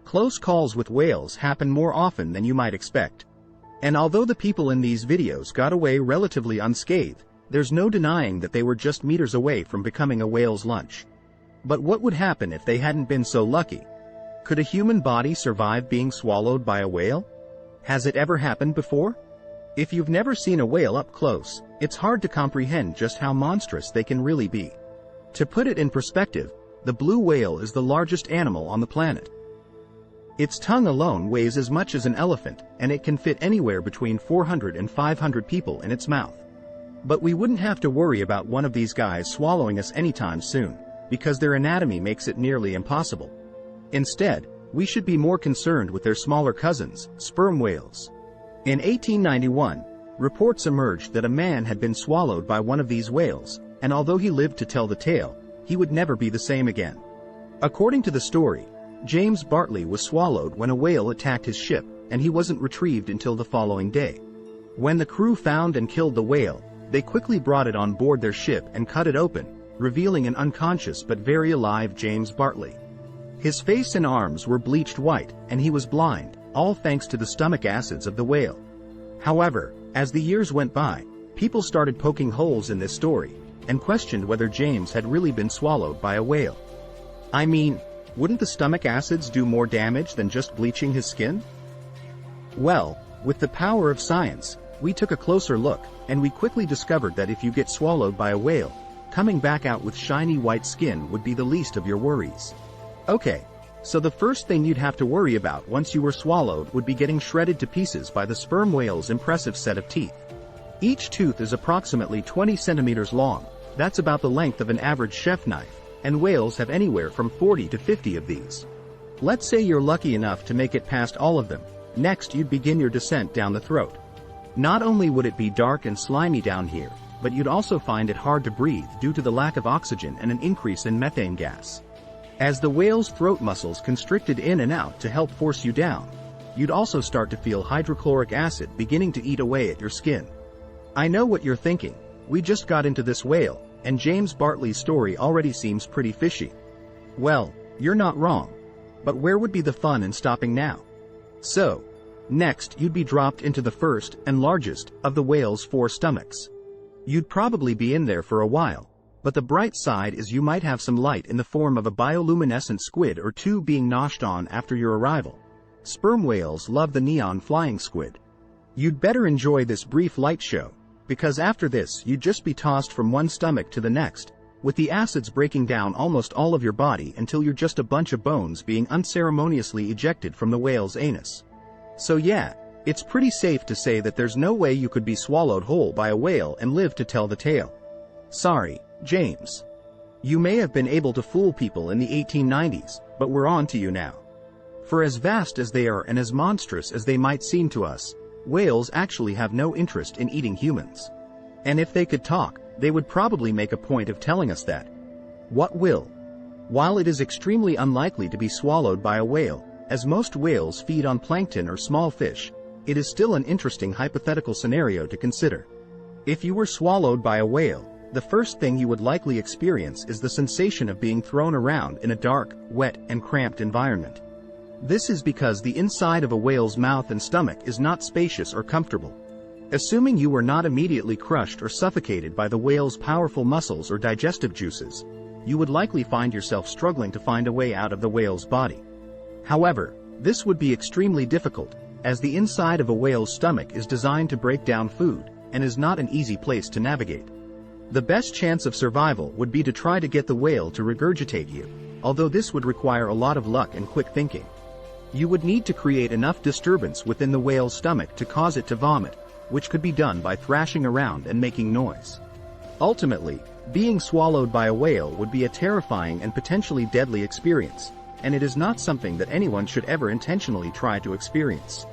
Close calls with whales happen more often than you might expect. And although the people in these videos got away relatively unscathed, there's no denying that they were just meters away from becoming a whale's lunch. But what would happen if they hadn't been so lucky? Could a human body survive being swallowed by a whale? Has it ever happened before? If you've never seen a whale up close, it's hard to comprehend just how monstrous they can really be. To put it in perspective, the blue whale is the largest animal on the planet. Its tongue alone weighs as much as an elephant, and it can fit anywhere between 400 and 500 people in its mouth. But we wouldn't have to worry about one of these guys swallowing us anytime soon, because their anatomy makes it nearly impossible. Instead, we should be more concerned with their smaller cousins, sperm whales. In 1891, reports emerged that a man had been swallowed by one of these whales, and although he lived to tell the tale, he would never be the same again. According to the story, James Bartley was swallowed when a whale attacked his ship, and he wasn't retrieved until the following day. When the crew found and killed the whale, they quickly brought it on board their ship and cut it open, revealing an unconscious but very alive James Bartley. His face and arms were bleached white, and he was blind, all thanks to the stomach acids of the whale. However, as the years went by, people started poking holes in this story, and questioned whether James had really been swallowed by a whale. I mean, wouldn't the stomach acids do more damage than just bleaching his skin? Well, with the power of science, we took a closer look, and we quickly discovered that if you get swallowed by a whale, coming back out with shiny white skin would be the least of your worries. Okay, so the first thing you'd have to worry about once you were swallowed would be getting shredded to pieces by the sperm whale's impressive set of teeth. Each tooth is approximately 20 centimeters long, that's about the length of an average chef knife, and whales have anywhere from 40 to 50 of these. Let's say you're lucky enough to make it past all of them. Next, you'd begin your descent down the throat. Not only would it be dark and slimy down here, but you'd also find it hard to breathe due to the lack of oxygen and an increase in methane gas. As the whale's throat muscles constricted in and out to help force you down, you'd also start to feel hydrochloric acid beginning to eat away at your skin. I know what you're thinking. We just got into this whale, and James Bartley's story already seems pretty fishy. Well, you're not wrong. But where would be the fun in stopping now? So, next you'd be dropped into the first and largest of the whale's 4 stomachs. You'd probably be in there for a while, but the bright side is you might have some light in the form of a bioluminescent squid or 2 being noshed on after your arrival. Sperm whales love the neon flying squid. You'd better enjoy this brief light show, because after this you'd just be tossed from one stomach to the next, with the acids breaking down almost all of your body until you're just a bunch of bones being unceremoniously ejected from the whale's anus. So yeah, it's pretty safe to say that there's no way you could be swallowed whole by a whale and live to tell the tale. Sorry, James. You may have been able to fool people in the 1890s, but we're on to you now. For as vast as they are and as monstrous as they might seem to us, whales actually have no interest in eating humans. And if they could talk, they would probably make a point of telling us that. What will? While it is extremely unlikely to be swallowed by a whale, as most whales feed on plankton or small fish, it is still an interesting hypothetical scenario to consider. If you were swallowed by a whale, the first thing you would likely experience is the sensation of being thrown around in a dark, wet, and cramped environment. This is because the inside of a whale's mouth and stomach is not spacious or comfortable. Assuming you were not immediately crushed or suffocated by the whale's powerful muscles or digestive juices, you would likely find yourself struggling to find a way out of the whale's body. However, this would be extremely difficult, as the inside of a whale's stomach is designed to break down food, and is not an easy place to navigate. The best chance of survival would be to try to get the whale to regurgitate you, although this would require a lot of luck and quick thinking. You would need to create enough disturbance within the whale's stomach to cause it to vomit, which could be done by thrashing around and making noise. Ultimately, being swallowed by a whale would be a terrifying and potentially deadly experience, and it is not something that anyone should ever intentionally try to experience.